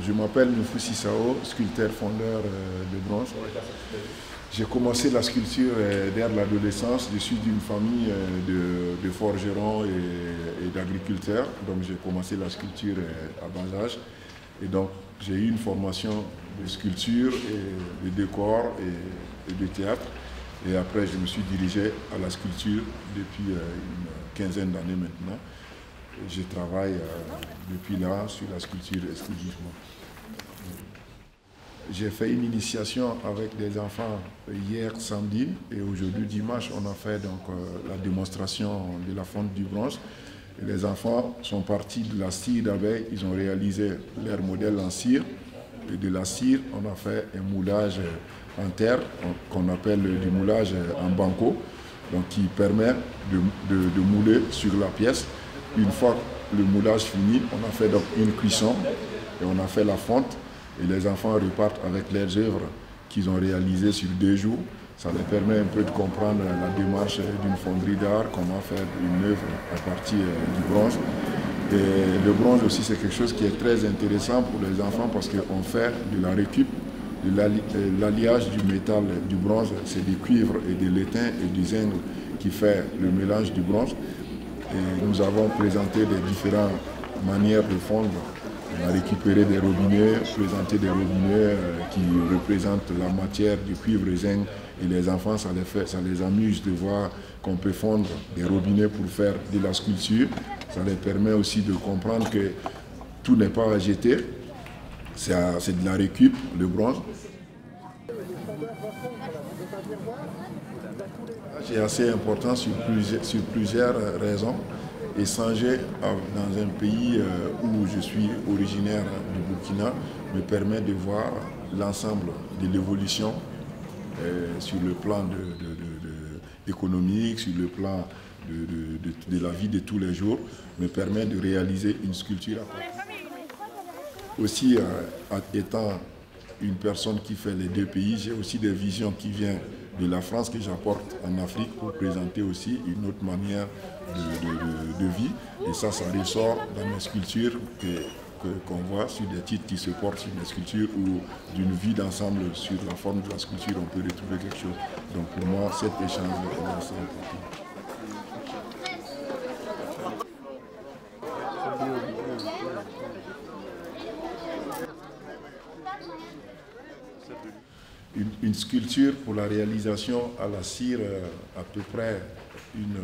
Je m'appelle Noufou Sissao, sculpteur fondeur de bronze. J'ai commencé la sculpture dès l'adolescence. Je suis d'une famille de forgerons et d'agriculteurs. Donc j'ai commencé la sculpture à bas âge. Et donc j'ai eu une formation de sculpture, et de décor et de théâtre. Et après je me suis dirigé à la sculpture depuis une quinzaine d'années maintenant. Je travaille depuis là sur la sculpture exclusivement. J'ai fait une initiation avec des enfants hier samedi et aujourd'hui dimanche on a fait donc la démonstration de la fonte du bronze. Et les enfants sont partis de la cire d'abeille, ils ont réalisé leur modèle en cire. Et de la cire, on a fait un moulage en terre qu'on appelle du moulage en banco, donc qui permet de mouler sur la pièce. Une fois le moulage fini, on a fait donc une cuisson et on a fait la fonte. Et les enfants repartent avec leurs œuvres qu'ils ont réalisées sur 2 jours. Ça les permet un peu de comprendre la démarche d'une fonderie d'art, comment faire une œuvre à partir du bronze. Et le bronze aussi, c'est quelque chose qui est très intéressant pour les enfants parce qu'on fait de la récup, de l'alliage du métal du bronze, c'est du cuivre et de l'étain et du zinc qui fait le mélange du bronze. Et nous avons présenté les différentes manières de fondre. On a récupéré des robinets, présenté des robinets qui représentent la matière du cuivre et zinc. Et les enfants, ça les amuse de voir qu'on peut fondre des robinets pour faire de la sculpture. Ça les permet aussi de comprendre que tout n'est pas à jeter. C'est de la récup, le bronze. C'est assez important sur plusieurs raisons. Échanger dans un pays où je suis originaire du Burkina me permet de voir l'ensemble de l'évolution sur le plan économique, sur le plan de la vie de tous les jours, me permet de réaliser une sculpture. Aussi, étant une personne qui fait les 2 pays, j'ai aussi des visions qui viennent de la France que j'apporte en Afrique pour présenter aussi une autre manière de vie. Et ça ressort dans mes sculptures qu'on voit sur des titres qui se portent sur des sculptures ou d'une vie d'ensemble sur la forme de la sculpture, on peut retrouver quelque chose. Donc pour moi, cet échange est assez important. Une sculpture pour la réalisation à la cire, à peu près une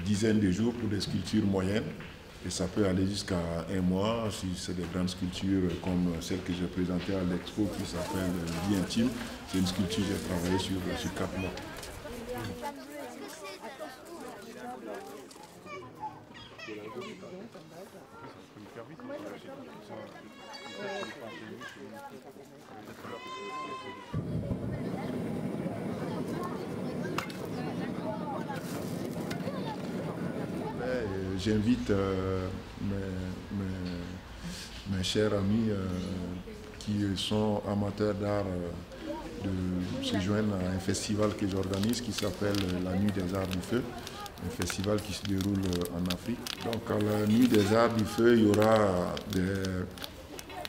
dizaine de jours pour des sculptures moyennes. Et ça peut aller jusqu'à 1 mois si c'est des grandes sculptures comme celle que j'ai présentée à l'expo qui s'appelle Vie intime. C'est une sculpture que j'ai travaillé sur 4 mois. J'invite mes chers amis qui sont amateurs d'art de se joindre à un festival que j'organise qui s'appelle la Nuit des Arts du Feu, un festival qui se déroule en Afrique. Donc à la Nuit des Arts du Feu, il y aura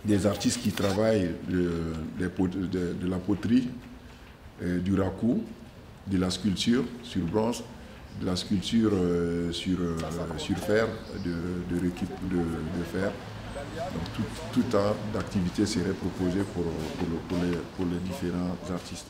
des artistes qui travaillent de la poterie, du raku, de la sculpture sur bronze, de la sculpture sur fer, de fer. Donc tout tas d'activités seraient proposées pour les différents artistes.